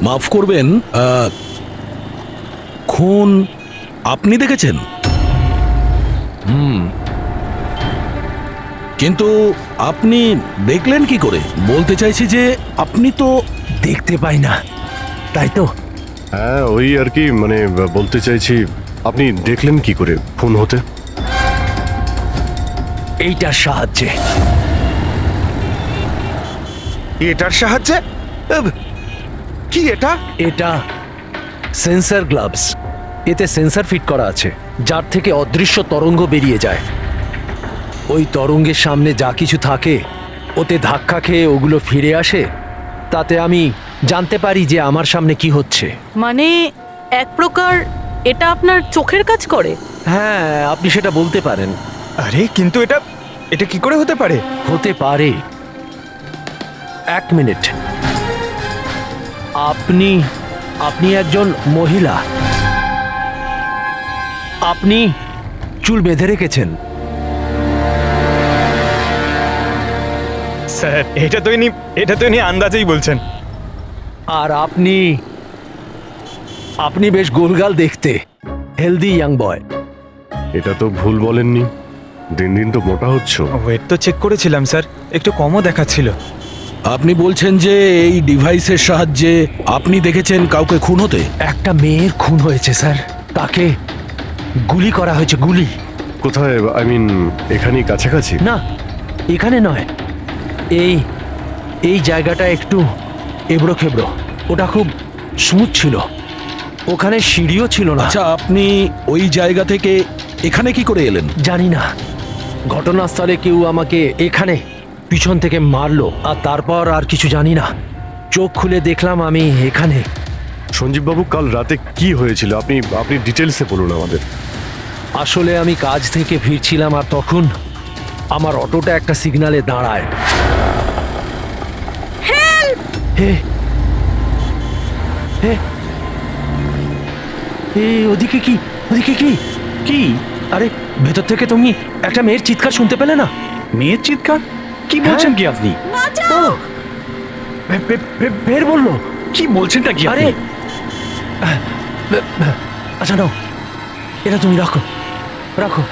মাফ করবেন, খুন আপনি দেখেছেন? কিন্তু আপনি দেখলেন কি করে? বলতে চাইছি যে আপনি তো দেখতে পাই না, তাই তো? হ্যাঁ, ওই আর কি, মানে বলতে চাইছি আপনি দেখলেন কি করে খুন হতে? এইটার সাহায্যে। এটার সাহায্যে? কি এটা? এটা সেন্সর গ্লাভস। এতে সেন্সর ফিট করা আছে, যার থেকে অদৃশ্য তরঙ্গ বেরিয়ে যায়। ওই তরঙ্গের সামনে যা কিছু থাকে ওতে ধাক্কা খেয়ে ওগুলো ফিরে আসে। তাতে আমি জানতে পারি যে আমার সামনে কি হচ্ছে। মানে এক প্রকার এটা আপনার চোখের কাজ করে? হ্যাঁ, আপনি সেটা বলতে পারেন। আরে কিন্তু এটা এটা কি করে হতে পারে? হতে পারে। এক মিনিট, আপনি আপনি একজন মহিলা, আপনি চুল বেঁধে রেখেছেন। স্যার, এটা তো ইনি আন্দাজেই বলছেন। আর আপনি আপনি বেশ গোলগাল দেখতে, হেলদি ইয়াং বয়। এটা তো ভুল বলেননি, দিন দিন তো মোটা হচ্ছে। ওয়েট তো চেক করেছিলাম স্যার, একটু কমও দেখাচ্ছিল। আপনি বলছেন যে এই ডিভাইসের সাহায্যে আপনি দেখেছেন কাউকে খুন হতে? একটা মেয়ের খুন হয়েছে স্যার, তাকে গুলি করা হয়েছে, গুলি। কোথায়? আই মিন এখানেই কাছাকাছি? না, এখানে নয়, এই এই জায়গাটা একটু এবড়ো খেবড়ো। ওটা খুব স্মুথ ছিল, ওখানে সিঁড়িও ছিল না। আচ্ছা, আপনি ওই জায়গা থেকে এখানে কি করে এলেন? জানি না, ঘটনাস্থলে কেউ আমাকে এখানে পিছন থেকে মারলো, আর তারপর আর কিছু জানি না। চোখ খুলে দেখলাম আমি এখানে। সঞ্জীব বাবু, কাল রাতে কি হয়েছিল আপনি আপনি ডিটেলসে বলুন আমাদের। আসলে আমি কাজ থেকে ফিরছিলাম, আর তখন আমার অটোটা একটা সিগনালে দাঁড়ায়। হে হে হে, ওদিকে কি? ওদিকে কি? কি? আরে, ভেতর থেকে তুমি একটা মেয়ের চিৎকার শুনতে পেলে না? মেয়ের চিৎকার? কি বলছেন কি আপনি? ও, বের বললো। কি বলছেনটা কি আরে, আপনি? আচ্ছা নাও, এটা তুমি রাখো, রাখো।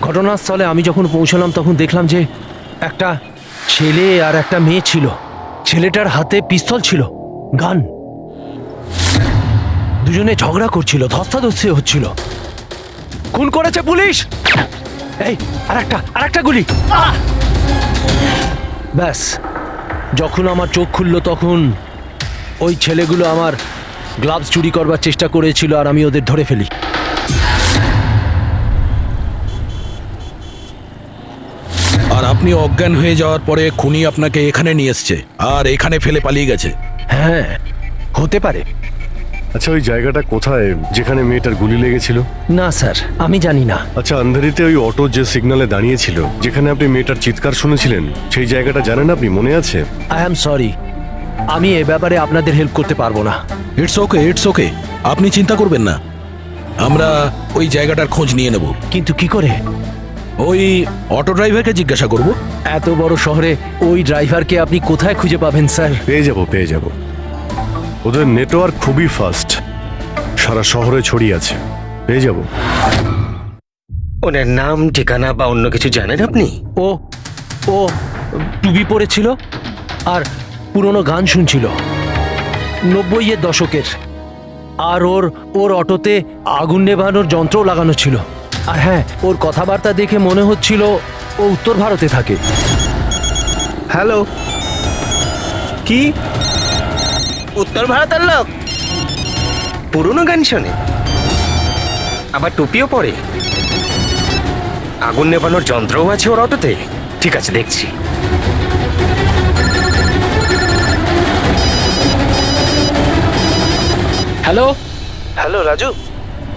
ঘটনাস্থলে আমি যখন পৌঁছলাম তখন দেখলাম যে একটা ছেলে আর একটা মেয়ে ছিল। ছেলেটার হাতে পিস্তল ছিল, গান। দুজনে ঝগড়া করছিল, ধস্তাধস্তি হচ্ছিল। খুন করেছে পুলিশ। এই, আরেকটা গুলি। ব্যাস, যখন আমার চোখ খুলল তখন ওই ছেলেগুলো আমার গ্লাভস চুরি করবার চেষ্টা করেছিল, আর আমি ওদের ধরে ফেলি। আর আপনি অজ্ঞান হয়ে যাওয়ার পরে খুনি আপনাকে এখানে নিয়ে এসছে আর এখানে ফেলে পালিয়ে গেছে? হ্যাঁ, হতে পারে। আচ্ছা, ওই জায়গাটা কোথায় যেখানে মেয়েটার গুলি লেগেছিল? না স্যার, আমি জানি না। আচ্ছা, আন্ধারিতে ওই অটো যে সিগন্যালে দাঁড়িয়েছিল, যেখানে আপনি মেয়েটার চিৎকার শুনেছিলেন, সেই জায়গাটা জানেন আপনি? মনে আছে? আই অ্যাম সরি, আমি এ ব্যাপারে আপনাদের হেল্প করতে পারবো না। ইটস ওকে, ইটস ওকে, আপনি চিন্তা করবেন না, আমরা ওই জায়গাটার খোঁজ নিয়ে নেব। কিন্তু কি করে? ওই অটো ড্রাইভারকে জিজ্ঞাসা করব। এত বড় শহরে ওই ড্রাইভারকে আপনি কোথায় খুঁজে পাবেন স্যার? পেয়ে যাব। ওদের নেটওয়ার্ক খুবই ফাস্ট, সারা শহরে ছড়িয়ে আছে, পেয়ে যাব। ওনার নাম, ঠিকানা বা অন্য কিছু জানেন আপনি? ও ও টুপি পরেছিল আর পুরনো গান শুনছিল, 90-এর দশকের। আর ওর অটোতে আগুন নেভানোর যন্ত্রও লাগানো ছিল। আর হ্যাঁ, ওর কথাবার্তা দেখে মনে হচ্ছিল ও উত্তর ভারতে থাকে। হ্যালো, কি উত্তর ভারতের লোক? পুরনো গান শোনে, আবার টুপিও পরে, আগুন নেভানোর যন্ত্রও আছে ওর অটোতে। ঠিক আছে, দেখছি। Hello hello Raju.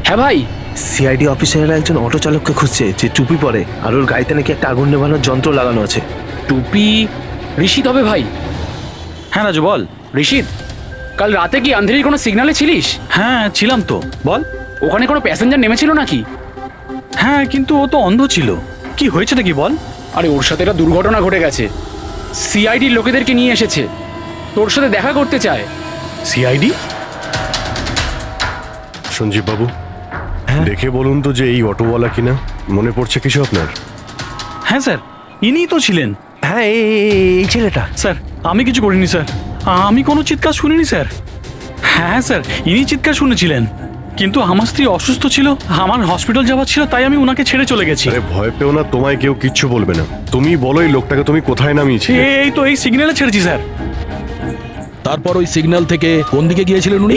হ্যাঁ ভাই, সিআইডি অফিসারেরা একজন অটো চালককে খুঁজছে যে টুপি পরে, আর ওর গাড়িতে নাকি একটা আগুন নেভানোর যন্ত্র লাগানো আছে। টুপি ঋষিদ হবে ভাই। হ্যাঁ রাজু বল। ঋষিদ, কাল রাতে কি আন্ধেরির কোনো সিগন্যালে ছিলিস? হ্যাঁ ছিলাম তো, বল। ওখানে কোনো প্যাসেঞ্জার নেমেছিল নাকি? হ্যাঁ, কিন্তু ও তো অন্ধ ছিল। কি হয়েছে নাকি বল? আরে ওর সাথে একটা দুর্ঘটনা ঘটে গেছে। সিআইডির লোকেদেরকে নিয়ে এসেছে, তোর সাথে দেখা করতে চায়। সিআইডি? সঞ্জীব বাবু, দেখে বলুন তো যে এই অটোওয়ালা কিনা, মনে পড়ছে কিছু আপনার? হ্যাঁ স্যার, ইনিই তো ছিলেন। হ্যাঁ এই ছেলেটা। স্যার আমি কিছু করিনি স্যার, আমি কোনো চিৎকার শুনিনি স্যার। হ্যাঁ স্যার, ইনি চিৎকার শুনেছিলেন, কিন্তু আমার স্ত্রী অসুস্থ ছিল, আমার হসপিটাল যাওয়ার ছিল, তাই আমি ওনাকে ছেড়ে চলে গেছি। আরে ভয় পেও না, তোমায় কেউ কিচ্ছু বলবে না। তুমি বলো এই লোকটাকে তুমি কোথায় নামিয়েছিলে? এই তো এই সিগন্যালে ছেড়েছি স্যার। তারপর ওই সিগন্যাল থেকে কোন দিকে গিয়েছিলেন উনি?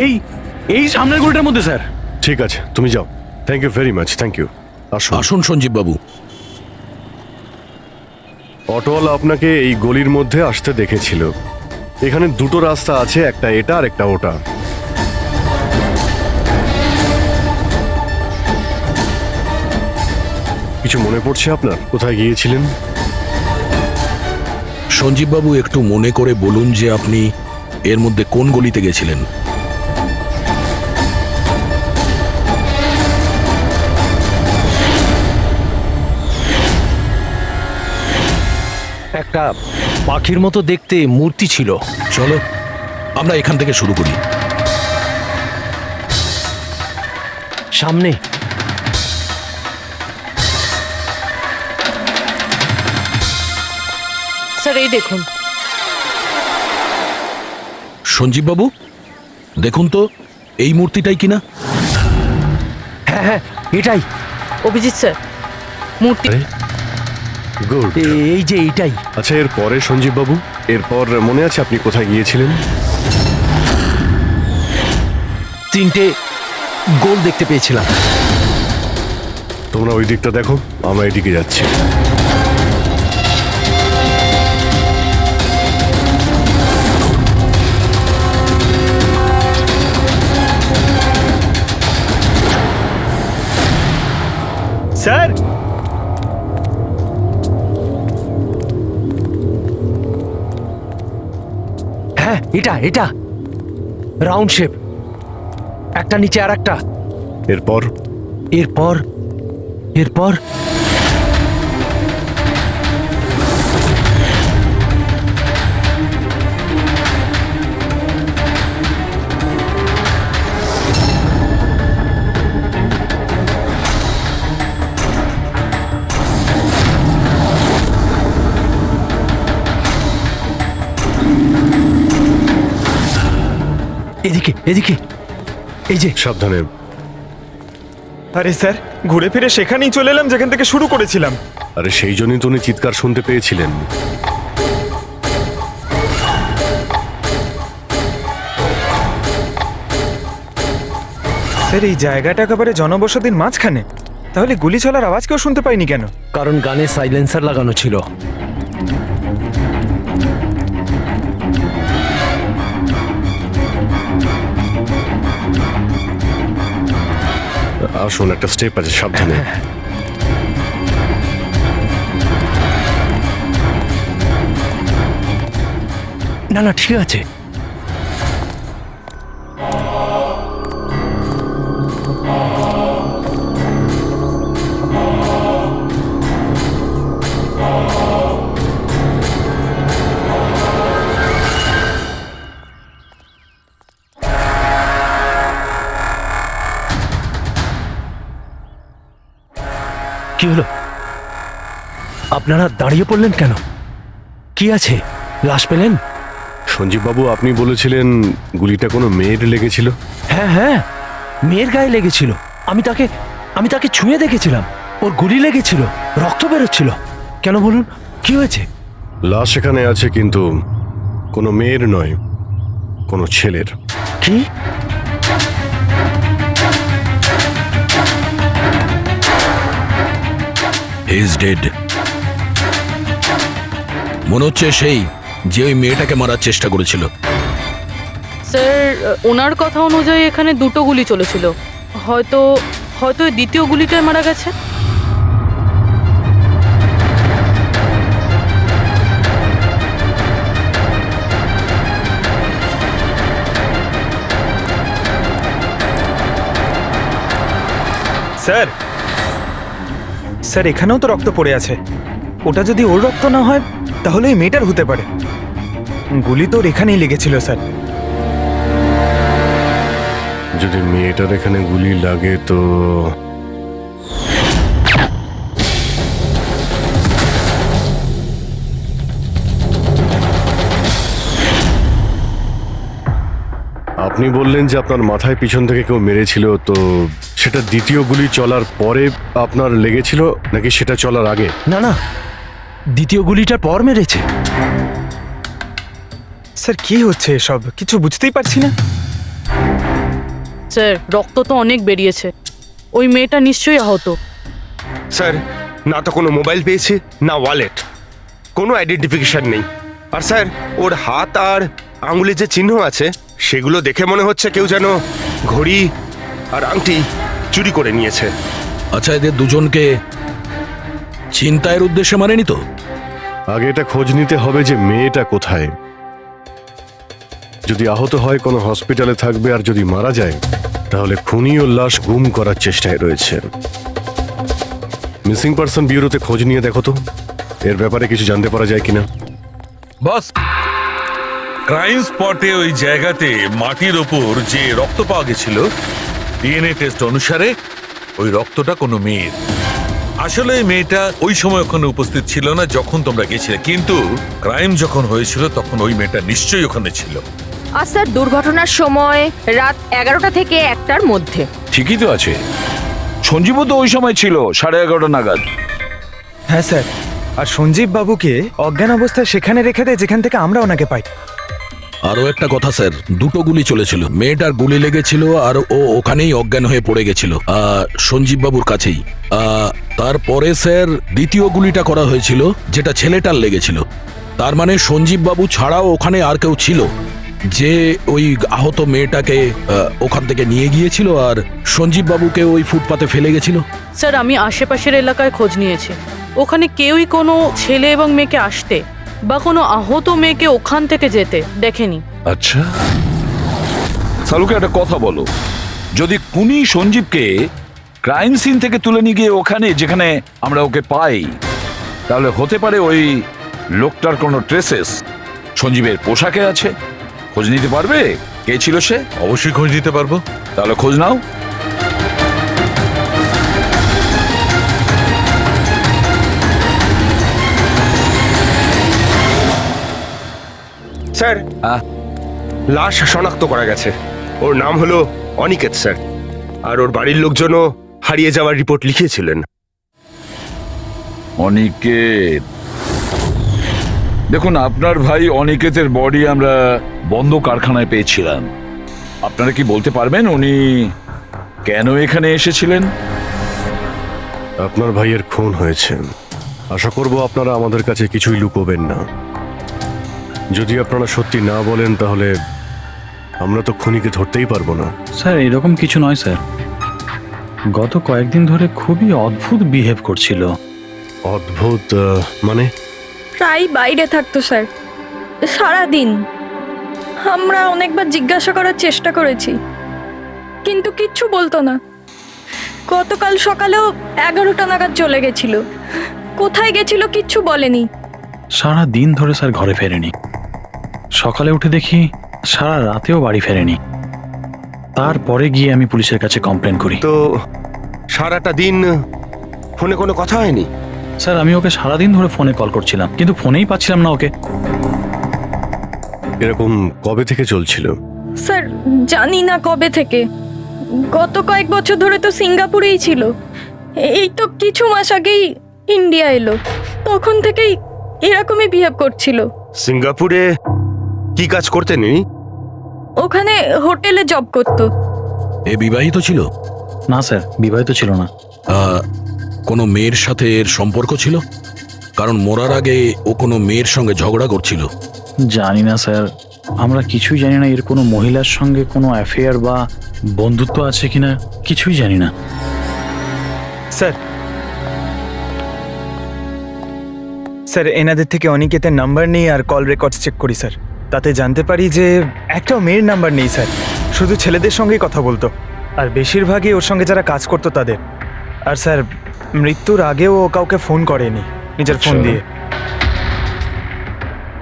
এই সামনের গলিটার মধ্যে স্যার। ঠিক আছে, তুমি যাও। Thank you very much, thank you. আসুন। আসুন সঞ্জীব বাবু। অটোওয়ালা আপনাকে এই গলির মধ্যে আসতে দেখেছিল। এখানে দুটো রাস্তা আছে, একটা এটা আর একটা ওটা। কিছু মনে পড়ছে আপনার, কোথায় গিয়েছিলেন? সঞ্জীব বাবু, একটু মনে করে বলুন যে আপনি এর মধ্যে কোন গলিতে গেছিলেন? একটা পাখির মতো দেখতে মূর্তি ছিল। চলো আমরা এখান থেকে শুরু করি। সামনে স্যার এই দেখুন। সঞ্জীব বাবু দেখুন তো এই মূর্তিটাই কিনা? হ্যাঁ হ্যাঁ এটাই। অভিজিৎ স্যার, মূর্তি গুড। এই যে এইটাই। আচ্ছা, এর পরে সঞ্জীব বাবু, এরপর মনে আছে আপনি কোথায় গিয়েছিলেন? তিনটে গোল দেখতে পেয়েছিলাম। তোমরা ওই দিকটা দেখো, আমরা এদিকে যাচ্ছি। স্যার, হ্যাঁ এটা রাউন্ড শেপ, একটা নিচে আর একটা। এরপর এরপর এরপর এদিকে এদিকে, এই যে। সাবধানে। আরে স্যার, ঘুরে ফিরে সেখানেই চলে এলাম যেখান থেকে শুরু করেছিলাম। আরে সেই জন্যই তো উনি চিৎকার শুনতে পেয়েছিলেন। স্যার, এই জায়গাটা একেবারে জনবসতির মাঝখানে, তাহলে গুলি চলার আওয়াজ কেউ শুনতে পাইনি কেন? কারণ গানে সাইলেন্সার লাগানো ছিল। আসুন, একটা স্টেপ আছে, সাবধানে। না না ঠিক আছে। কি হলো? আপনারা দাঁড়িয়ে পড়লেন কেন? কি আছে? লাশ পেলেন? সঞ্জীব বাবু, আপনি বলেছিলেন গুলিটা কোনো মেয়ের লেগেছিল। হ্যাঁ হ্যাঁ, মেয়ের গায়ে লেগেছিল। আমি তাকে ছুঁয়ে দেখেছিলাম। ওর গুলি লেগেছিল, রক্ত বেরোচ্ছিল। কেন বলুন, কি হয়েছে? লাশ এখানে আছে, কিন্তু কোনো মেয়ের নয়, কোনো ছেলের। কি? He is dead. মনে হচ্ছে সেই যে ওই মেয়েটাকে মারার চেষ্টা করেছিল। স্যার, ওনার কথা অনুযায়ী এখানে দুটো গুলি চলেছিল। হয়তো হয়তো এই দ্বিতীয় গুলিটায় মারা গেছে। স্যার, স্যার এখানেও তো রক্ত পড়ে আছে। ওটা যদি ওর রক্ত না হয় তাহলে ওই মেয়েটার হতে পারে। গুলি তো ওর এখানেই লেগেছিল স্যার। যদি মেয়েটার এখানে গুলি লাগে তো আপনি বললেন যে আপনার মাথায় পিছন থেকে কেউ মেরেছিল, তো সেটা দ্বিতীয় গুলি চলার পরে আপনার লেগেছিল নাকি সেটা চলার আগে? না না, দ্বিতীয় গুলিটার পর মেরেছে। স্যার কি হচ্ছে এসব, কিছু বুঝতেই পারছি না। স্যার রক্ত তো অনেক বেরিয়েছে, ওই মেয়েটা নিশ্চয়ই আহত। স্যার, না তো কোনো মোবাইল পেয়েছি, না ওয়ালেট, কোনো আইডেন্টিফিকেশন নেই। আর স্যার, ওর হাত আর আঙুলে যে চিহ্ন আছে সেগুলো দেখে মনে হচ্ছে কেউ যেন ঘড়ি আর আংটি চুরি করে নিয়েছে। আচ্ছা, এদের দুজনকে ছিনতাইয়ের উদ্দেশ্যে মারেনি তো? আগে এটা খোঁজ নিতে হবে যে মেয়েটা কোথায়। যদি আহত হয় কোনো হসপিটালে থাকবে, আর যদি মারা যায় তাহলে খুনি ও লাশ গুম করার চেষ্টায় রয়েছে। মিসিং পারসন ব্যুরোতে খোঁজ নিয়ে দেখো তো এর ব্যাপারে কিছু জানতে পারা যায় কিনা। বস, ক্রাইম স্পটে ওই জায়গাতে মাটির ওপর যে রক্ত পাওয়া গেছিল, ডিএনএ টেস্ট অনুসারে ওই রক্তটা কোনো মেয়ের। আসলে এই মেয়েটা ওই সময় ওখানে উপস্থিত ছিল না যখন তোমরা গেছিলে, কিন্তু ক্রাইম যখন হয়েছিল তখন ওই মেয়েটা নিশ্চয়ই ওখানে ছিল। আর স্যার, দুর্ঘটনার সময় রাত 11টা থেকে 1টার মধ্যে। ঠিকই তো আছে, সঞ্জীবও তো ওই সময় ছিল 11:30 নাগাদ। হ্যাঁ স্যার, আর সঞ্জীব বাবুকে অজ্ঞান অবস্থায় সেখানে রেখে দেয় যেখান থেকে আমরা ওনাকে পাই। আরো একটা কথা স্যার, দুটো গুলি চলেছিল, মেয়েটার গুলি লেগেছিল আর ও ওখানেই অজ্ঞান হয়ে পড়ে গেছিল সঞ্জীব বাবুর কাছেই। তারপরে স্যার দ্বিতীয় গুলিটা করা হয়েছিল যেটা ছেলেটার লেগেছিল। তার মানে সঞ্জীব বাবু ছাড়াও ওখানে আর কেউ ছিল যে ওই আহত মেয়েটাকে ওখান থেকে নিয়ে গিয়েছিল আর সঞ্জীব বাবুকে ওই ফুটপাতে ফেলে গেছিল। স্যার আমি আশেপাশের এলাকায় খোঁজ নিয়েছি, ওখানে কেউই কোনো ছেলে এবং মেয়েকে আসতে বা কোনো আহত মেয়েকে ওখান থেকে যেতে দেখেনি। আচ্ছা, সালুকে একটা কথা বলো, যদি খুনি সঞ্জীবকে ক্রাইম সিন থেকে তুলে নিয়ে গিয়ে ওখানে যেখানে আমরা ওকে পাই, তাহলে হতে পারে ওই লোকটার কোনো ট্রেসেস সঞ্জীবের পোশাকে আছে। খোঁজ নিতে পারবে কে ছিল সে? অবশ্যই খোঁজ নিতে পারবো। তাহলে খোঁজ নাও। স্যার, লাশ শনাক্ত করা গেছে। ওর নাম হলো অনিকেত স্যার, আর ওর বাড়ির লোকজনও হারিয়ে যাওয়ার রিপোর্ট লিখিয়েছিলেন। অনিকেত, দেখুন আপনার ভাই অনিকেতের বডি আমরা বন্ধ কারখানায় পেয়েছিলাম। আপনারা কি বলতে পারবেন উনি কেন এখানে এসেছিলেন? আপনার ভাইয়ের খুন হয়েছে, আশা করব আপনারা আমাদের কাছে কিছুই লুকোবেন না। যদি আপনারা সত্যি না বলেন তাহলে আমরা তো খুনিকে ধরতেই পারবো না। স্যার এরকম কিছু নয় স্যার, গত কয়েকদিন ধরে খুবই অদ্ভুত বিহেভ করছিল। অদ্ভুত মানে? প্রায় বাইরে থাকতো স্যার, সারাদিন। আমরা অনেকবার জিজ্ঞাসা করার চেষ্টা করেছি, কিন্তু কিচ্ছু বলতো না। গতকাল সকালেও 11টা নাগাদ চলে গেছিল, কোথায় গেছিল কিচ্ছু বলেনি। সারা দিন ধরে স্যার ঘরে ফেরেনি, সকালে উঠে দেখি সারা রাতেও বাড়ি ফেরেনি। তারপরে গিয়ে আমি পুলিশের কাছে কমপ্লেন করি। তো সারাটা দিন ফোনে কোনো কথা হয়নি? স্যার আমি ওকে সারাদিন ধরে ফোনে কল করছিলাম, কিন্তু ফোনেই পাচ্ছিলাম না ওকে। এরকম কবে থেকে চলছিল? স্যার জানি না কবে থেকে, গত কয়েক বছর ধরে তো সিঙ্গাপুরেই ছিল। এই তো কিছু মাস আগেই ইন্ডিয়া এলো, তখন থেকেই এরকমই বিহেভ করছিল। সিঙ্গাপুরে কি কাজ করতেন ইনি? ওখানে হোটেলে জব করতো। এ বিবাহিত ছিল? না স্যার, বিবাহিত ছিল না। কোনো মেয়ের সাথে এর সম্পর্ক ছিল? কারণ মরার আগে ও কোনো মেয়ের সঙ্গে ঝগড়া করছিল। জানি না স্যার, আমরা কিছুই জানি না এর কোনো মহিলার সঙ্গে কোনো অ্যাফেয়ার বা বন্ধুত্ব আছে কিনা, কিছুই জানি না। স্যার এনাদের থেকে অনিকেতের নাম্বার নেই আর কল রেকর্ডস চেক করি স্যার, তাতে জানতে পারি যে একটাও মেয়ের নাম্বার নেই স্যার, শুধু ছেলেদের সঙ্গেই কথা বলতো, আর বেশিরভাগই ওর সঙ্গে যারা কাজ করতো তাদের। আর স্যার মৃত্যুর আগেও ও কাউকে ফোন করেনি নিজের ফোন দিয়ে।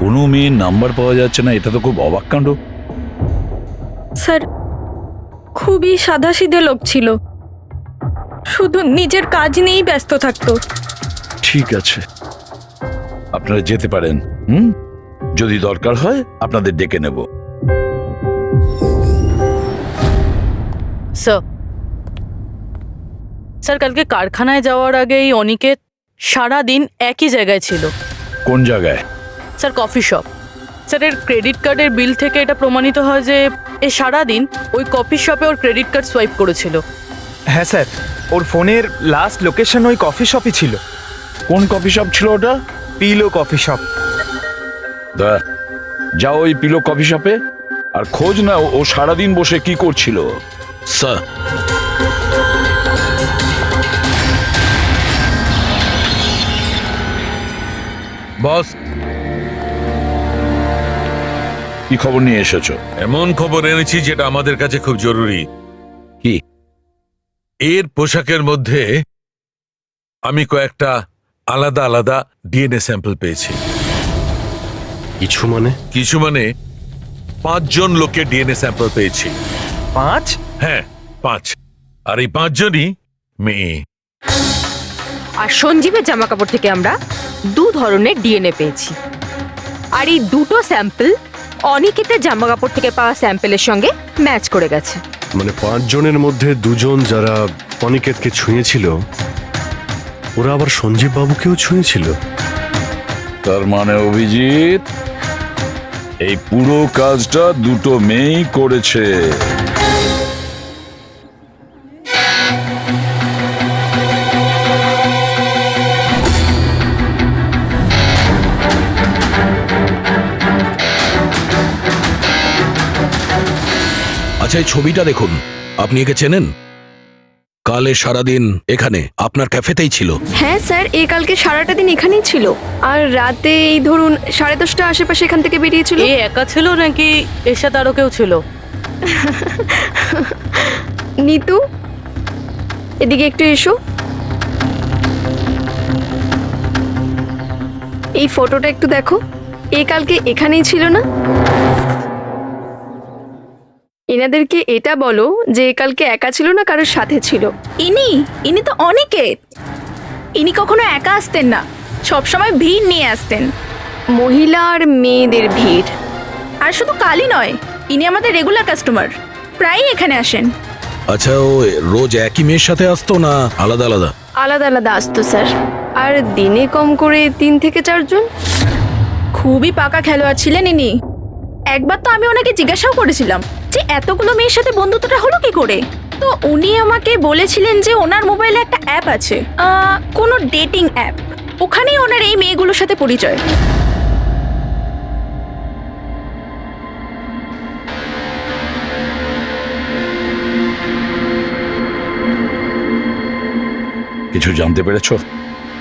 কোনো মেয়ের নাম্বার পাওয়া যাচ্ছে না, এটা তো খুব অবাক কাণ্ড। স্যার খুবই সাদাসিধে লোক ছিল, শুধু নিজের কাজ নিয়েই ব্যস্ত থাকতো। ঠিক আছে, আপনারা যেতে পারেন। যদি দরকার হয় আপনাদের ডেকে নেব। স্যার স্যার কালকে কারখানায় যাওয়ার আগেই অনিকেত সারা দিন একই জায়গায় ছিল। কোন জায়গায়? Sir coffee shop. স্যার এর ক্রেডিট কার্ডের বিল থেকে এটা প্রমাণিত হয় যে এ সারা দিন ওই কফি শপে ওর ক্রেডিট কার্ড সোয়াইপ করেছিল। হ্যাঁ স্যার, ওর ফোনের লাস্ট লোকেশন ওই কফি শপই ছিল। কোন কফি শপ ছিল ওটা? Pillow coffee shop. যাও ওই পিলো কফি শপে আর খোঁজ না ও সারাদিন বসে কি করছিল। স্যার বস, কি খবর নিয়ে এসেছো? এমন খবর এনেছি যেটা আমাদের কাছে খুব জরুরি। কি? এর পোশাকের মধ্যে আমি কয়েকটা আলাদা আলাদা ডিএনএ স্যাম্পল পেয়েছি। কিছু মানে? কিছু মানে 5 জন লোকের ডিএনএ স্যাম্পল পেয়েছি। 5? হ্যাঁ 5, আর এই 5 জনই মেয়ে। আর সঞ্জীবের জামা কাপড় থেকে আমরা 2 ধরনের ডিএনএ পেয়েছি, আর এই দুটো স্যাম্পল অনিকেতের জামা কাপড় থেকে পাওয়া স্যাম্পলের সঙ্গে ম্যাচ করে গেছে। মানে 5 জনের মধ্যে 2 জন যারা অনিকেতকে ছুঁয়েছিল, ওরা আবার সঞ্জীব বাবুকেও ছুঁয়েছিল। তার মানে অভিজিৎ, এই পুরো কাজটা দুটো মেয়েই করেছে। আচ্ছা এই ছবিটা দেখুন, আপনি একে চেনেন? কালে সারাদিন এখানে আপনার ক্যাফেতেই ছিল। হ্যাঁ স্যার, এ কালকে সারাটা দিন এখানেই ছিল, আর রাতে এই ধরুন 10:30 আশেপাশে এখান থেকে বেরিয়েছিল। এ একা ছিল নাকি এর সাথে আরো কেউ ছিল? নিতু, এদিকে একটু এসো। এই ফটোটা একটু দেখো, এ কালকে এখানেই ছিল না? এনাদেরকে এটা বলো যে কালকে একা ছিল না, কারোর সাথে ছিল। ইনি তো অনিকেত। ইনি কখনো একা আসতেন না, সবসময় ভিড় নিয়ে আসতেন। মহিলা আর মেয়েদের ভিড়। আর শুধু কালই নয়, ইনি আমাদের রেগুলার কাস্টমার, প্রায়ই এখানে আসেন। আচ্ছা ও রোজ একই মেয়ের সাথে আসতো না আলাদা আলাদা? আলাদা আলাদা আসতো স্যার, আর দিনে কম করে 3 থেকে 4 জন। খুবই পাকা খেলোয়াড় ছিলেন ইনি। একবার তো আমি ওনাকে জিজ্ঞাসাও করেছিলাম যে এতগুলো মেয়ের সাথে বন্ধুত্বটা হলো কি করে। তো উনি আমাকে বলেছিলেন যে ওনার মোবাইলে একটা অ্যাপ আছে, কোনো ডেটিং অ্যাপ, ওখানেই ওনার এই মেয়েগুলোর সাথে পরিচয়। কিছু জানতে পেরেছো?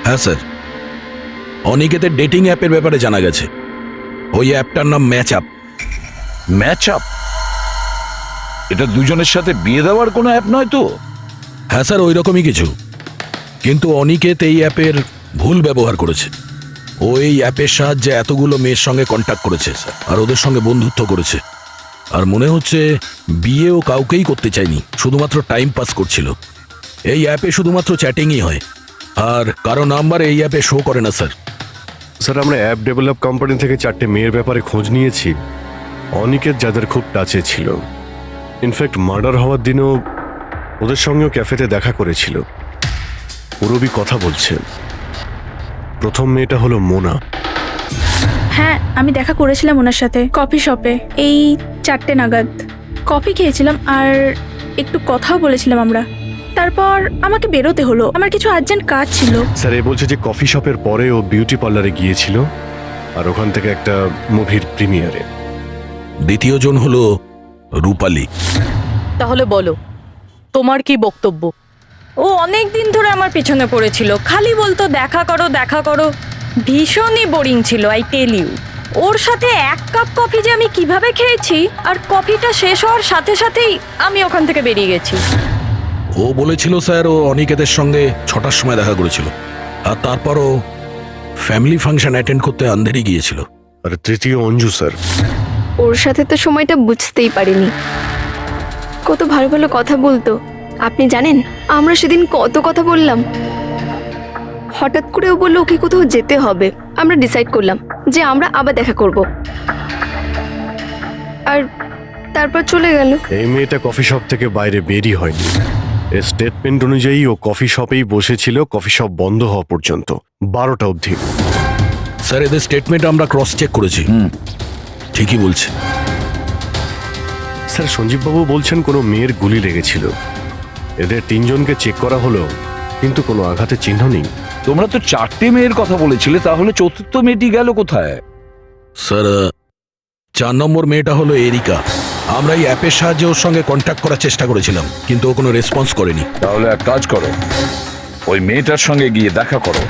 হ্যাঁ স্যার, অনিকেতের ডেটিং অ্যাপের ব্যাপারে জানা গেছে। ওই অ্যাপটার নাম ম্যাচ আপ। Match up? এটা দুজনের সাথে বিয়ে দেওয়ার কোনো অ্যাপ নয় তো? হ্যাঁ স্যার, ওই রকমই কিছু, কিন্তু অনিকেত এই অ্যাপের ভুল ব্যবহার করেছে। ও এই অ্যাপের সাহায্যে এতগুলো মেয়ের সঙ্গে কন্ট্যাক্ট করেছে স্যার, আর ওদের সঙ্গে বন্ধুত্ব করেছে। আর মনে হচ্ছে বিয়েও কাউকেই করতে চায়নি, শুধুমাত্র টাইম পাস করছিল। এই অ্যাপে শুধুমাত্র চ্যাটিংই হয়, আর কারো নাম্বার এই অ্যাপে শো করে না স্যার। স্যার, আমরা অ্যাপ ডেভেলপ কোম্পানি থেকে 4টে মেয়ের ব্যাপারে খোঁজ নিয়েছি, অনিকেত যাদের খুব টাচে ছিল। ইনফ্যাক্ট মার্ডার হওয়ার দিনও ওদের সঙ্গেও ক্যাফেতে দেখা করেছিল। পুরবি কথা বলছে। প্রথম মেয়েটা হলো মোনা। হ্যাঁ, আমি দেখা করেছিলাম ওনার সাথে কফি শপে এই 4টে নাগাদ। কফি খেয়েছিলাম আর একটু কথাও বলেছিলাম আমরা। তারপর আমাকে বেরোতে হলো, আমার কিছু আর্জেন্ট কাজ ছিল। স্যার, এ বলছে যে কফি শপের পরে ও বিউটি পার্লারে গিয়েছিল, আর ওখান থেকে একটা মুভির প্রিমিয়ারে। দ্বিতীয় জন হলো রূপালী। তাহলে বলো, তোমার কি বক্তব্য? ও অনেক দিন ধরে আমার পিছনে পড়েছিল, খালি বলতো দেখা করো দেখা করো। ভীষণই বোরিং ছিল, আই টেল ইউ। ওর সাথে 1 কাপ কফি যে আমি কিভাবে খেয়েছি, আর কফিটা শেষ হওয়ার সাথে সাথেই আমি ওখান থেকে বেরিয়ে গেছি। ও বলেছিল স্যার ও অনিকেতের সঙ্গে 6টার সময় দেখা করেছিল, আর তারপরও ফ্যামিলি ফাংশন অ্যাটেন্ড করতে আন্ধেরি গিয়েছিল। আর তৃতীয় অঞ্জু স্যার। ওর সাথে তো সময়টা বুঝতেই পারিনি। কত ভালো ভালো কথা বলতো। আপনি জানেন আমরা সেদিন কত কথা বললাম। হঠাৎ করে ও বললো ওকে কোথাও যেতে হবে। আমরা ডিসাইড করলাম যে আমরা আবার দেখা করব, আর তারপর চলে গেল। এই মেয়েটা কফি শপ থেকে বাইরে বেরই হয়নি। এর স্টেটমেন্ট অনুযায়ী ও কফি শপেই বসেছিল কফি শপ বন্ধ হওয়া পর্যন্ত, 12টা অবধি। স্যার এদের স্টেটমেন্ট আমরা ক্রস চেক করেছি, ঠিকই বলছে। স্যার সঞ্জীববাবু বলছেন কোনো মেয়ের গুলি লেগেছিল। এদের 3 জনকে চেক করা হলো, কিন্তু কোনো আঘাতের চিহ্ন নেই। তোমরা তো 4টে মেয়ের কথা বলেছিলে, তাহলে চতুর্থ মেয়েটি গেল কোথায়? স্যার 4 নম্বর মেয়েটা হলো এরিকা। আমরা এই অ্যাপের সাহায্যে ওর সঙ্গে কন্ট্যাক্ট করার চেষ্টা করেছিলাম, কিন্তু ও কোনো রেসপন্স করেনি। তাহলে এক কাজ করো, ওই মেয়েটার সঙ্গে গিয়ে দেখা করো।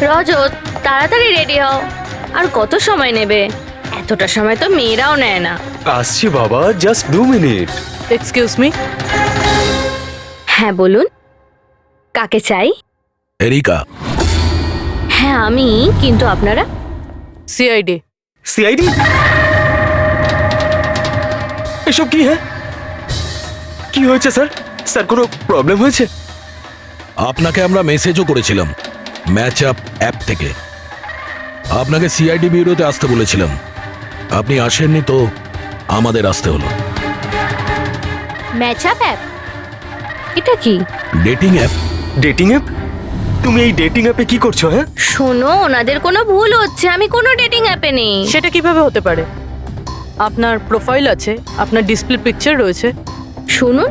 রজত, তাড়াতাড়ি রেডি হও। আর কত সময় নেবে? এতটা সময় তো মেয়েরাও নেয় না। আসছি বাবা, জাস্ট 2 মিনিট। Excuse me. হ্যাঁ বলুন, কাকে চাই? এরিকা। হ্যাঁ আমি, কিন্তু আপনারা? সিআইডি। সিআইডি? এসব কি? হ্যাঁ, কি হয়েছে স্যার? স্যার কোনো প্রবলেম হয়েছে? আপনাকে আমরা মেসেজও করেছিলাম ম্যাচ আপ অ্যাপ থেকে। আপনাকে সিআইডি ব্যুরোতে আসতে বলেছিলাম, আপনি আসেননি, তো আমাদের আসতে হলো। Match up app? এটা কি? Dating app. Dating app? তুমি এই ডেটিং অ্যাপে কি করছো? হ্যাঁ শোনো, ওনাদের কোনো ভুল হচ্ছে। আমি কোনো ডেটিং অ্যাপে নেই। সেটা কিভাবে হতে পারে? আপনার প্রোফাইল আছে, আপনার ডিসপ্লে পিকচার রয়েছে। শুনুন,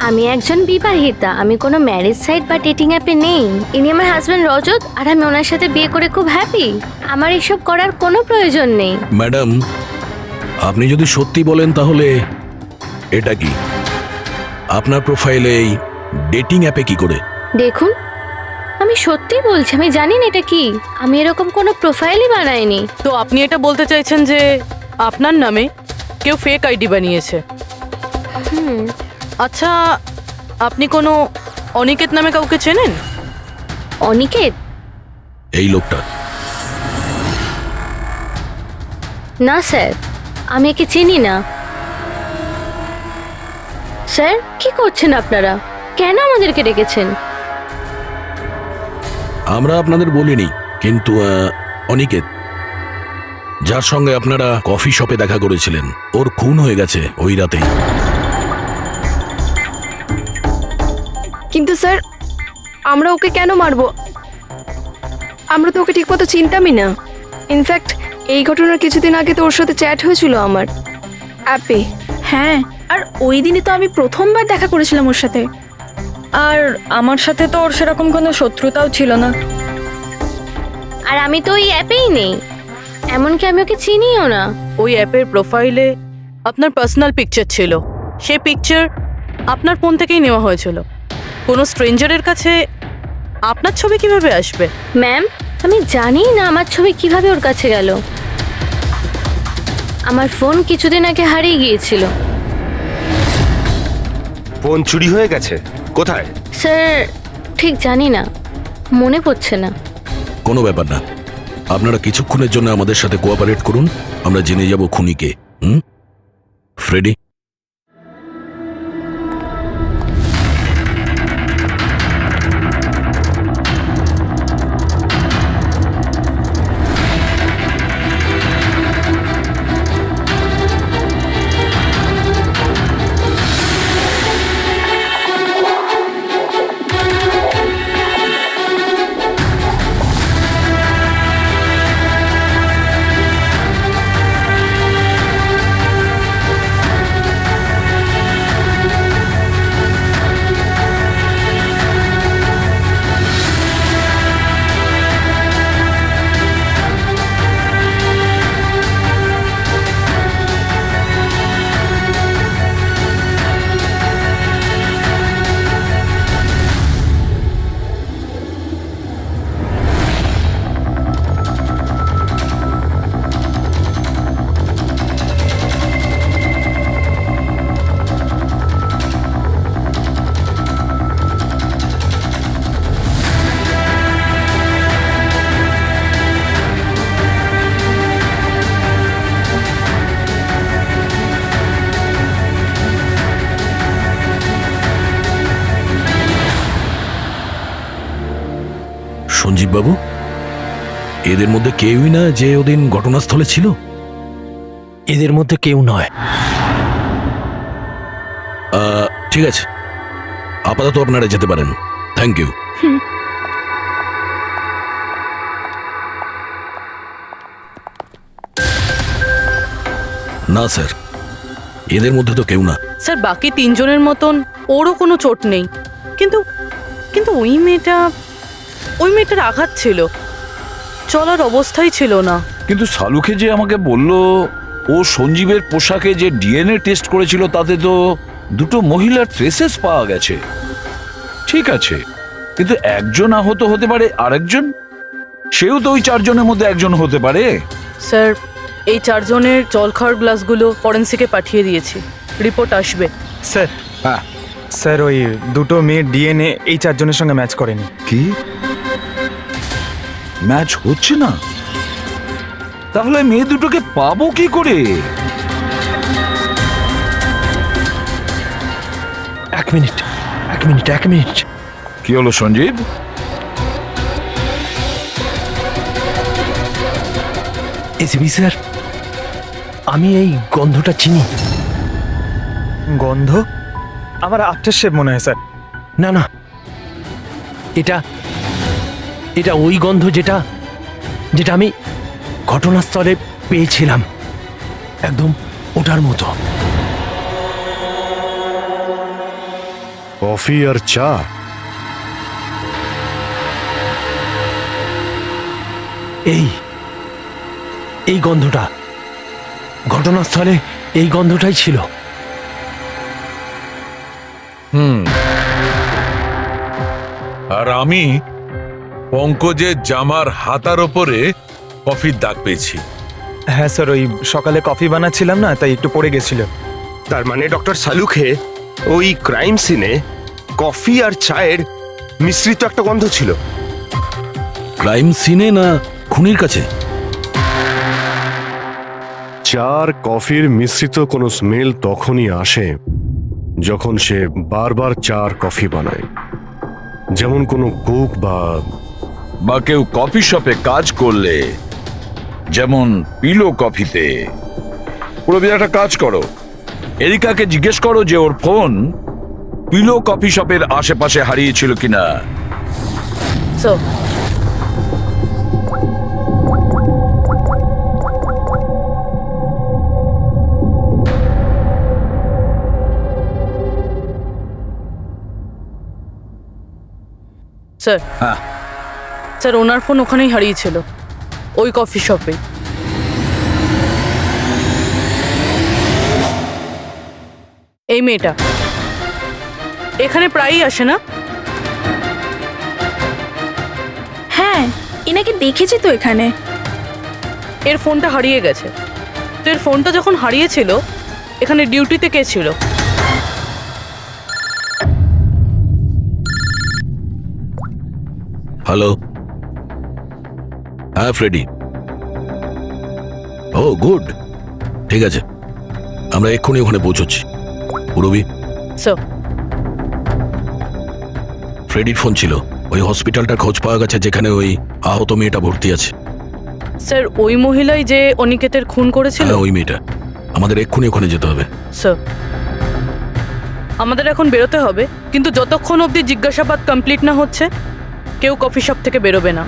আমি একজন বিবাহিতা, আমি কোনো ম্যারেজ সাইট বা ডেটিং অ্যাপে নেই। ইনি আমার হাজব্যান্ড রজত, আর আমি ওনার সাথে বিয়ে করে খুব হ্যাপি। আমার এসব করার কোনো প্রয়োজন নেই। ম্যাডাম, আপনি যদি সত্যি বলেন তাহলে এটা কি? আপনার প্রোফাইলে এই ডেটিং অ্যাপে কি করে? দেখুন, আমি সত্যি বলছি, আমি জানি না এটা কি। আমি এরকম কোনো প্রোফাইলই বানাইনি। তো আপনি এটা বলতে চাইছেন যে আপনার নামে কেউ ফেক আইডি বানিয়েছে? আচ্ছা, আপনি কোনো অনিকেত নামে কাউকে চেনেন? অনিকেত? এই লোকটা? না স্যার, আমি একে চিনি না। স্যার কি করছেন আপনারা? কেন আমাদেরকে ডেকেছেন? আমরা আপনাদের বলিনি, কিন্তু অনিকেত, যার সঙ্গে আপনারা কফি শপে দেখা করেছিলেন, ওর খুন হয়ে গেছে ওই রাতেই। কিন্তু স্যার, আমরা ওকে কেন মারবো? আমরা তো ওকে ঠিকমতো চিনতামই না। ইনফ্যাক্ট এই ঘটনার কিছুদিন আগে তো ওর সাথে চ্যাট হয়েছিল আমার অ্যাপে। হ্যাঁ, আর ওই দিনই তো আমি প্রথমবার দেখা করেছিলাম ওর সাথে। আর আমার সাথে তো ওর সেরকম কোনো শত্রুতাও ছিল না। আর আমি তো ওই অ্যাপেই নেই, এমনকি আমি ওকে চিনিও না। ওই অ্যাপের প্রোফাইলে আপনার পার্সোনাল পিকচার ছিল। সেই পিকচার আপনার ফোন থেকেই নেওয়া হয়েছিল। কোনো স্ট্রেঞ্জারের কাছে আপনার ছবি কিভাবে আসবে? ম্যাম, আমি জানি না আমার ছবি কিভাবে ওর কাছে গেল। আমার ফোন কিছুদিন আগে হারিয়ে গিয়েছিল। ফোন চুরি হয়ে গেছে? কোথায়? স্যার ঠিক জানি না, মনে পড়ছে না। কোনো ব্যাপার না, আপনারা কিছুক্ষণের জন্য আমাদের সাথে কোঅপারেট করুন, আমরা জেনে যাব খুনিকে। ফ্রেডি? সঞ্জীব বাবু, এদের মধ্যে কেউই না যে ওদিন ঘটনাস্থলে ছিল? এদের মধ্যে কেউ নয়। ঠিক আছে, আপাতত আপনারা যেতে পারেন। Thank you. না স্যার, এদের মধ্যে তো কেউ না। স্যার বাকি তিনজনের মতন ওরও কোনো চোট নেই, কিন্তু কিন্তু ওই মেয়েটার আঘাত ছিল, চলার অবস্থাই ছিল না। কিন্তু সালুকে যে আমাকে বলল ও সঞ্জীবের পোশাকে যে ডিএনএ টেস্ট করেছিল তাতে তো দুটো মহিলার ট্রেসেস পাওয়া গেছে। ঠিক আছে, কিন্তু একজন আহত হতে পারে, আরেকজন সেও তো ওই চারজনের মধ্যে একজন হতে পারে। স্যার এই চারজনের জল খাওয়ার গ্লাসগুলো ফরেন্সিকে পাঠিয়ে দিয়েছি, রিপোর্ট আসবে। স্যার, হ্যাঁ স্যার ওই দুটো মেয়ের ডিএনএ এই চারজনের সঙ্গে ম্যাচ করেনি। কি ম্যাচ হচ্ছে না? তাহলে মেয়ে দুটোকে পাবো কি করে? এক মিনিট। কি হলো সঞ্জীব? এসিবি স্যার, আমি এই গন্ধটা চিনি। গন্ধ? আমার আফটার শেভ মনে হয় স্যার। না না, এটা ওই গন্ধ যেটা আমি ঘটনাস্থলে পেয়েছিলাম, একদম ওটার মতো। কফি আর চা? এই গন্ধটা ঘটনাস্থলে, এই গন্ধটাই ছিল। আর আমি পঙ্কজের জামার হাতার ওপরে কফির দাগ পেয়েছি। হ্যাঁ স্যার, ওই সকালে কফি বানাচ্ছিলাম না, তাই একটু পড়ে গেছিল। তার মানে ডক্টর সালুখে ওই ক্রাইম সিনে কফি আর চায়ের মিশ্রিত একটা গন্ধ ছিল। ক্রাইম সিনে না খুনির কাছে? চা আর কফির মিশ্রিত কোনো স্মেল তখনই আসে যখন সে বারবার চা আর কফি বানায়, যেমন কোনো কুক বা কেউ কফি শপে কাজ করলে, যেমন পিলো কফিতে। পুরো একটা কাজ করো, এরিকাকে জিজ্ঞেস করো যে ওর ফোন পিলো কফি শপের আশেপাশে হারিয়েছিল কিনা। স্যার স্যার হ্যাঁ স্যার ওনার ফোন ওখানেই হারিয়েছিল, ওই কফি শপে। এই মেয়েটা এখানে প্রায়ই আসে না? হ্যাঁ, এনাকে দেখেছি তো এখানে। এর ফোনটা হারিয়ে গেছে, তো এর ফোনটা যখন হারিয়েছিল এখানে ডিউটিতে কে ছিল? হ্যালো, হ্যাঁ ফ্রেডি। ও গুড, ঠিক আছে, আমরা এক্ষুনি ওখানে পৌঁছচ্ছি। পুরবি, স্যার ফ্রেডির ফোন ছিল, ওই হসপিটালটার খোঁজ পাওয়া গেছে যেখানে ওই আহত মেয়েটা ভর্তি আছে। স্যার ওই মহিলাই যে অনিকেতের খুন করেছিল? হ্যাঁ ওই মেয়েটা। আমাদের এক্ষুনি ওখানে যেতে হবে। স্যার আমাদের এখন বেরোতে হবে, কিন্তু যতক্ষণ অবধি জিজ্ঞাসাবাদ কমপ্লিট না হচ্ছে কেউ কফি শপ থেকে বেরোবে না।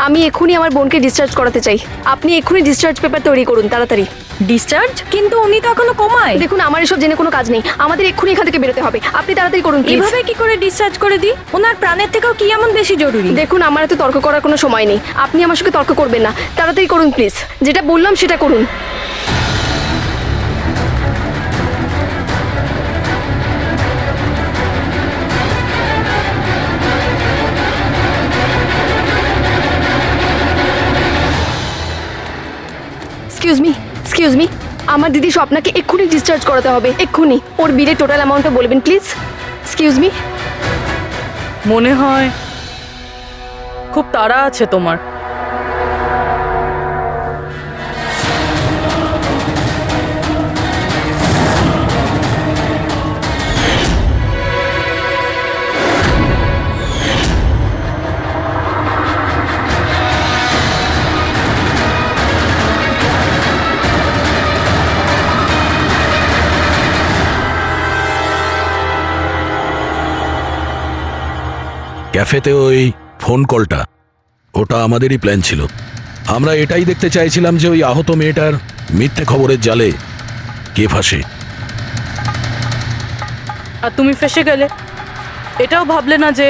আমি এক্ষুনি আমার বোনকে ডিসচার্জ করাতে চাই। আপনি এক্ষুনি ডিসচার্জ পেপার তৈরি করুন তাড়াতাড়ি। ডিসচার্জ? কিন্তু উনি তো এখনো কোমায়। দেখুন, আমার এসব জেনে কোনো কাজ নেই, আমাদের এক্ষুনি এখান থেকে বেরোতে হবে। আপনি তাড়াতাড়ি করুন। এভাবে কি করে ডিসচার্জ করে দিই? ওনার প্রাণের থেকেও কি এমন বেশি জরুরি? দেখুন, আমার এত তর্ক করার কোনো সময় নেই, আপনি আমার সঙ্গে তর্ক করবেন না। তাড়াতাড়ি করুন প্লিজ, যেটা বললাম সেটা করুন। এক্সকিউজ মি, আমার দিদি স্বপ্নাকে এক্ষুনি ডিসচার্জ করাতে হবে, এক্ষুনি। ওর বিলের টোটাল অ্যামাউন্টটা বলবেন প্লিজ। Excuse me. মনে হয় খুব তাড়া আছে তোমার। ক্যাফেতে ওই ফোন কলটা, ওটা আমাদেরই প্ল্যান ছিল। আমরা এটাই দেখতে চাইছিলাম যে ওই আহত মেয়েটার মিথ্যে খবরের জালে কে ফাঁসে। আর তুমি ফেসে গেলে, এটাও ভাবলে না যে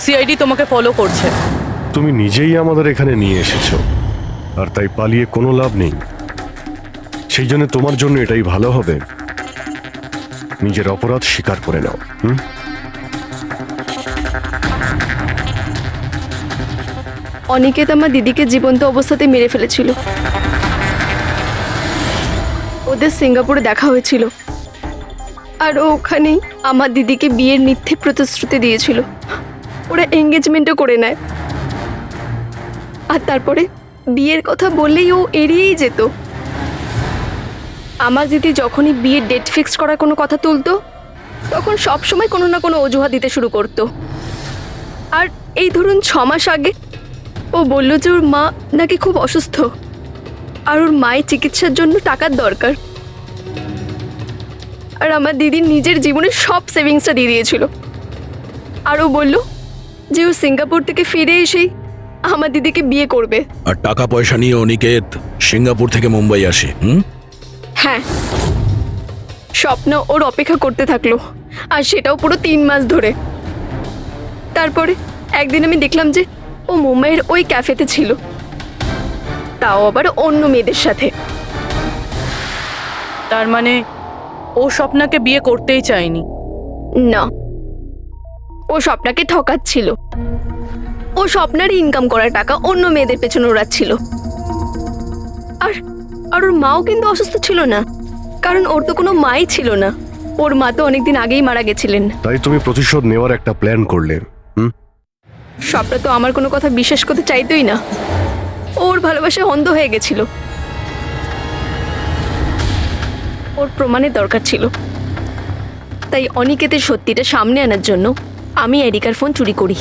সিআইডি তোমাকে ফলো করছে? তুমি নিজেই আমাদের এখানে নিয়ে এসেছো, আর তাই পালিয়ে কোনো লাভ নেই। সেই জন্য তোমার জন্য এটাই ভালো হবে, নিজের অপরাধ স্বীকার করে নাও। অনিকেত আমার দিদিকে জীবন্ত অবস্থাতে মেরে ফেলেছিল। ওদের সিঙ্গাপুরে দেখা হয়েছিল, আর ও ওখানেই আমার দিদিকে বিয়ের মিথ্যে প্রতিশ্রুতি দিয়েছিল। ওরা এঙ্গেজমেন্টও করে নেয়, আর তারপরে বিয়ের কথা বললেই ও এড়িয়েই যেত। আমার দিদি যখনই বিয়ের ডেট ফিক্স করার কোনো কথা তুলতো, তখন সবসময় কোনো না কোনো অজুহাত দিতে শুরু করতো। আর এই ধরুন 6 মাস আগে ও বলল যে ওর মা নাকি খুব অসুস্থ, আর ওর মায়ের চিকিৎসার জন্য টাকার দরকার। আর আমার দিদি নিজের জীবনের সব সেভিংসটা দিয়ে দিয়েছিল। আর ও বলল যে ও সিঙ্গাপুর থেকে ফিরে এসেই আমার দিদিকে বিয়ে করবে। আর টাকা পয়সা নিয়ে অনিকেত সিঙ্গাপুর থেকে মুম্বাই আসে। হ্যাঁ, স্বপ্ন ওর অপেক্ষা করতে থাকলো, আর সেটাও পুরো 3 মাস ধরে। তারপরে একদিন আমি দেখলাম যে ও মুম্বাইয়ের ওই ক্যাফেতে ছিল, তাও আবার অন্য মেয়েদের সাথে। তার মানে ও স্বপ্নাকে বিয়ে করতেই চায়নি? না, ও স্বপ্নাকে ঠকাচ্ছিল। ও স্বপ্নারই ইনকাম করা টাকা অন্য মেয়েদের পেছনে ওড়াচ্ছিল। আর আর ওর মাও কিন্তু অসুস্থ ছিল না, কারণ ওর তো কোনো মাই ছিল না। ওর মা তো অনেকদিন আগেই মারা গেছিলেন। তাই তুমি প্রতিশোধ নেওয়ার একটা প্ল্যান করলে। স্বপ্না তো আমার কোনো কথা বিশ্বাস করতে চাইতোই না। ওর ভালোবাসা অন্ধ হয়ে গেছিল। ওর প্রমাণের দরকার ছিল, তাই অনিকেতের সত্যিটা সামনে আনার জন্য আমি এরিকার ফোন চুরি করি,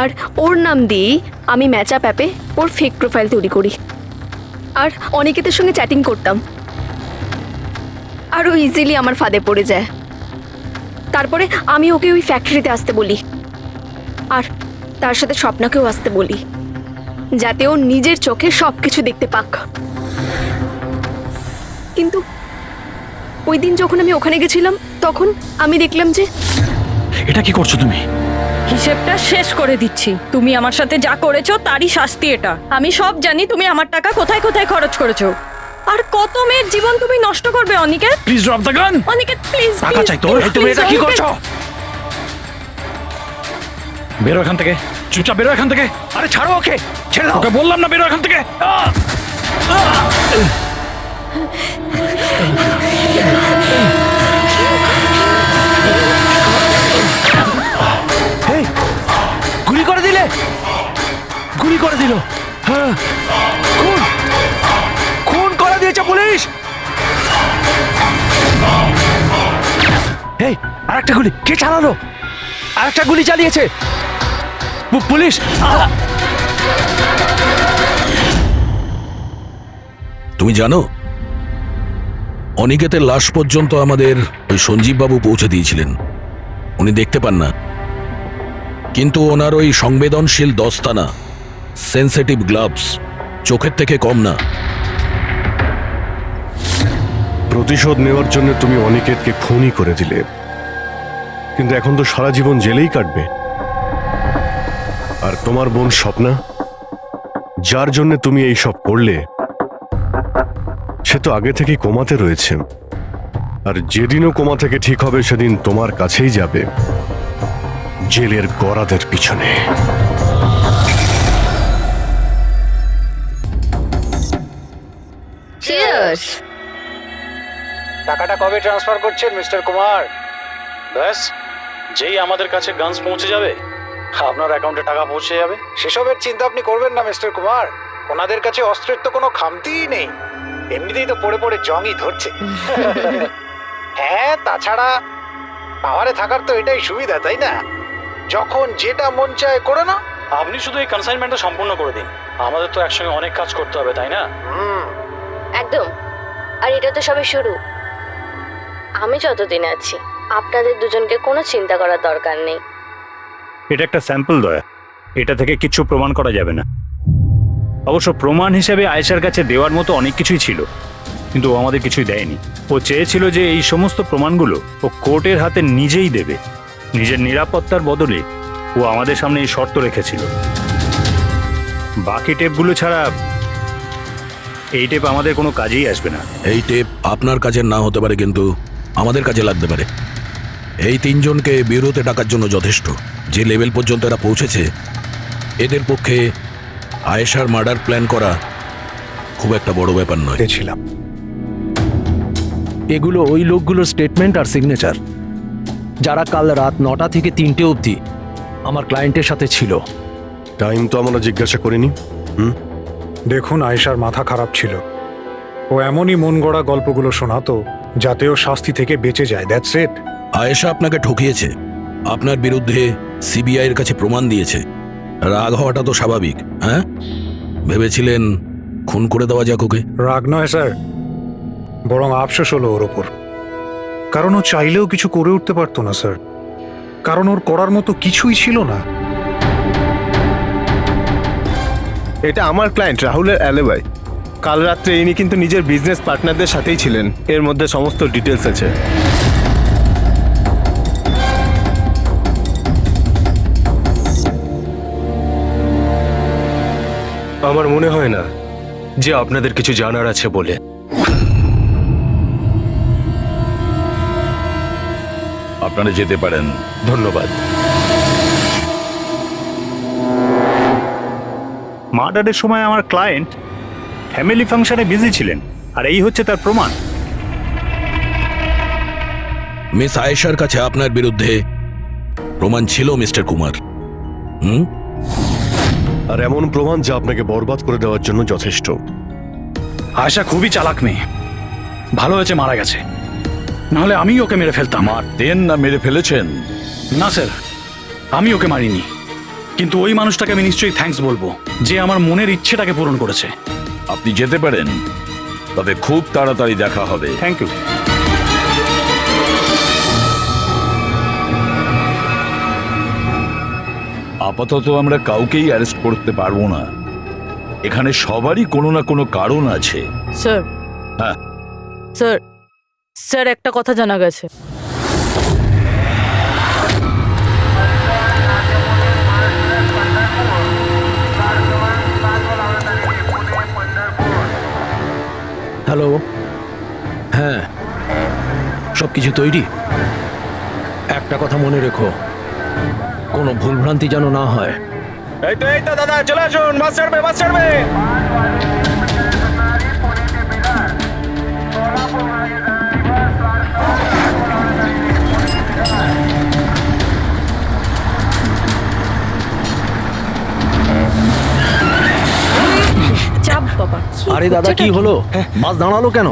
আর ওর নাম দিয়েই আমি ম্যাচআপ অ্যাপে ওর ফেক প্রোফাইল তৈরি করি, আর অনিকেতের সঙ্গে চ্যাটিং করতাম। আর ও ইজিলি আমার ফাঁদে পড়ে যায়। তারপরে আমি ওকে ওই ফ্যাক্টরিতে আসতে বলি, আর তার সাথে স্বপ্নাকেও আসতে বলি, যাতে ও নিজের চোখে সবকিছু দেখতে পাক। কিন্তু ওই দিন যখন আমি ওখানে গেছিলাম, তখন আমি দেখলাম যে... এটা কি করছো তুমি? হিসেবটা শেষ করে দিচ্ছি। তুমি আমার সাথে যা করেছো তারই শাস্তি এটা। আমি সব জানি তুমি আমার টাকা কোথায় কোথায় খরচ করেছো, আর কত মেয়ের জীবন তুমি নষ্ট করবে। Aniket, please drop the gun. Aniket please, টাকা চাই তোর। তুমি এটা কি করছো? বেরো এখান থেকে, চুপচাপ বেরো এখান থেকে। আরে ছাড়ো ওকে, ছেড়ে দাও। ওকে বললাম না বেরো এখান থেকে। গুলি করে দিলে, গুলি করে দিল। হ্যাঁ, খুন খুন করে দিয়েছে পুলিশ। এই আরেকটা গুলি কে চালালো? আরেকটা গুলি চালিয়েছে পুলিশ। তুমি জানো, অনিকেতের লাশ পর্যন্ত আমাদের ওই সঞ্জীব বাবু পৌঁছে দিয়েছিলেন। উনি দেখতে পান না, কিন্তু ওনার ওই সংবেদনশীল দস্তানা সেনসিটিভ গ্লাভস চোখের থেকে কম না। প্রতিশোধ নেওয়ার জন্য তুমি অনিকেতকে খুনই করে দিলে, কিন্তু এখন তো সারা জীবন জেলেই কাটবে। আর তোমার বোন স্বপ্না, যার জন্য তুমি এই সব করলে, সে তো আগে থেকেই কোমাতে রয়েছে। আর যেদিনও কোমা থেকে ঠিক হবে সেদিন তোমার কাছেই যাবে, জেলের গরাদের পিছনে। চিয়ার্স। টাকাটা কবে ট্রান্সফার করছেন মিস্টার কুমার? ব্যাস, যেই আমাদের কাছে গানস পৌঁছে যাবে আপনার অ্যাকাউন্টে টাকা পৌঁছে যাবে। সেসবের চিন্তা আপনি করবেন না মিস্টার কুমার, ওনাদের কাছে অস্ত্রের তো কোনো খামতিই নেই, এমনিতেই তো পড়ে পড়ে জংই ধরছে। হ্যাঁ, তাছাড়া পাওয়ারে থাকার তো এটাই সুবিধা, তাই না? যখন যেটা মন চায় করে না। আপনি শুধু এই কনসাইনমেন্টটা সম্পূর্ণ করে দিন, আমাদের তো একসঙ্গে অনেক কাজ করতে হবে, তাই না? একদম। আর এটা তো সবে শুরু। আমি যতদিন আছি আপনাদের দুজনকে কোনো চিন্তা করার দরকার নেই। এটা একটা স্যাম্পল দয়া, এটা থেকে কিছু প্রমাণ করা যাবে না। অবশ্য প্রমাণ হিসেবে আয়েশার কাছে দেওয়ার মতো অনেক কিছুই ছিল, কিন্তু ও আমাদের কিছুই দেয়নি। ও চেয়েছিল যে এই সমস্ত প্রমাণগুলো ও কোর্টের হাতে নিজেই দেবে। নিজের নিরাপত্তার বদলে ও আমাদের সামনে এই শর্ত রেখেছিল। বাকি টেপগুলো ছাড়া এই টেপ আমাদের কোনো কাজেই আসবে না। এই টেপ আপনার কাজের না হতে পারে, কিন্তু আমাদের কাজে লাগতে পারে। এই তিনজনকে ব্যুরোতে টাকার জন্য যথেষ্ট। যে লেভেল পর্যন্ত এরা পৌঁছেছে, এদের পক্ষে আয়েশার মার্ডার প্ল্যান করা খুব একটা বড় ব্যাপার নয়। ছিলাম এগুলো ওই লোকগুলোর স্টেটমেন্ট আর সিগনেচার, যারা কাল রাত 9টা থেকে 3টে অবধি আমার ক্লায়েন্টের সাথে ছিল। টাইম তো আমরা জিজ্ঞাসা করিনি। দেখুন, আয়েশার মাথা খারাপ ছিল, ও এমনই মন গড়া গল্পগুলো শোনাতো যাতে ও শাস্তি থেকে বেঁচে যায়। That's it. আয়েশা আপনাকে ঠকিয়েছে, আপনার বিরুদ্ধে সিবিআই এর কাছে প্রমাণ দিয়েছে। রাগ হওয়াটা তো স্বাভাবিক। হ্যাঁ, ভেবেছিলেন খুন করে দেওয়া যাক ওকে? রাগ নয় স্যার, বরং আফসোস হলো ওর ওপর। কারণ ও চাইলেও কিছু করে উঠতে পারতো না স্যার, কারণ ওর করার মতো কিছুই ছিল না। এটা আমার ক্লায়েন্ট রাহুলের অ্যালিবাই। কাল রাত্রে ইনি কিন্তু নিজের বিজনেস পার্টনারদের সাথেই ছিলেন, এর মধ্যে সমস্ত ডিটেলস আছে। আমার মনে হয় না যে আপনাদের কিছু জানার আছে বলে। আপনারা যেতে পারেন। ধন্যবাদ। মার্ডারের সময় আমার ক্লায়েন্ট ফ্যামিলি ফাংশনে বিজি ছিলেন, আর এই হচ্ছে তার প্রমাণ। মিস আয়েশার কাছে আপনার বিরুদ্ধে প্রমাণ ছিল মিস্টার কুমার। আর এমন প্রমাণ যা আপনাকে বরবাদ করে দেওয়ার জন্য যথেষ্ট। আয়েশা খুবই চালাক মেয়ে, ভালো হয়েছে মারা গেছে, নাহলে আমি ওকে মেরে ফেলতাম। মারতেন না মেরে ফেলেছেন? না স্যার, আমি ওকে মারিনি, কিন্তু ওই মানুষটাকে আমি নিশ্চয়ই থ্যাঙ্কস বলবো যে আমার মনের ইচ্ছেটাকে পূরণ করেছে। আপনি যেতে পারেন, তবে খুব তাড়াতাড়ি দেখা হবে। Thank you. আপাতত আমরা কাউকেই অ্যারেস্ট করতে পারবো না। এখানে সবারই কোনো না কোনো কারণ আছে। স্যার, হ্যাঁ স্যার, স্যার একটা কথা জানা গেছে। হ্যালো, হ্যাঁ, সব কিছু তৈরি। একটা কথা মনে রেখো, কোনো ভুলভ্রান্তি যেন না হয়। এই তো দাদা, চলে আসুন, বাস ছাড়বে, বাস ছাড়বে। চাপ বাবা। আরে দাদা, কি হলো? বাস দাঁড়ালো কেন?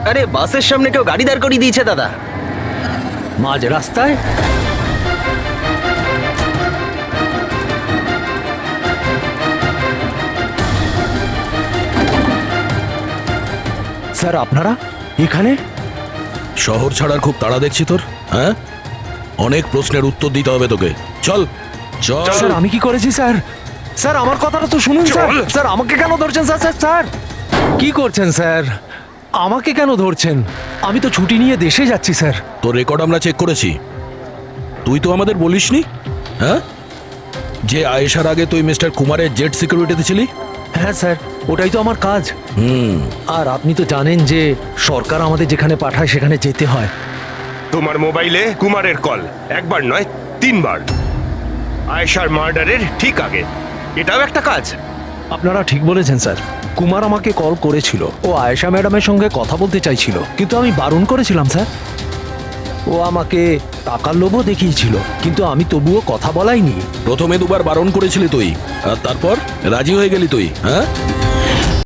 আরে বাসের সামনে কেউ গাড়ি দাঁড় করিয়ে দিয়েছে দাদা, মাঝ রাস্তায়। স্যার, আপনারা এখানে? শহর ছাড়ার খুব তাড়া দেখছি তোর। হ্যাঁ, অনেক প্রশ্নের উত্তর দিতে হবে তোকে। চল চল। স্যার, আমি কি করেছি স্যার? স্যার আমার কথাটা তো শুনুন স্যার। স্যার আমাকে কেন ধরছেন স্যার? স্যার স্যার কি করছেন স্যার? আমাকে কেন ধরছেন? আমি তো ছুটি নিয়ে দেশে যাচ্ছি স্যার। তোর রেকর্ড আমরা চেক করেছি, তুই তো আমাদের বলিসনি, হ্যাঁ, যে আয়েশার আগে তুই মিস্টার কুমারের জেট সিকিউরিটিতে ছিলি। হ্যাঁ স্যার, ওটাই তো আমার কাজ। আর আপনি তো জানেন যে সরকার আমাদের যেখানে পাঠায় সেখানে যেতে হয়। তোমার মোবাইলে কুমারের কল একবার নয় 3 বার, আয়েশার মার্ডারের ঠিক আগে। এটাও একটা কাজ। আপনারা ঠিক বলেছেন স্যার। কুমার আমাকে কল করেছিল, ও আয়েশা ম্যাডামের সঙ্গে কথা বলতে চাইছিল, কিন্তু আমি বারণ করেছিলাম স্যার। ও আমাকে টাকার লোভও দেখিয়েছিল, কিন্তু আমি তবুও কথা বলাইনি। প্রথমে 2বার বারণ করেছিলি তুই, আর তারপর রাজি হয়ে গেলি তুই, হ্যাঁ?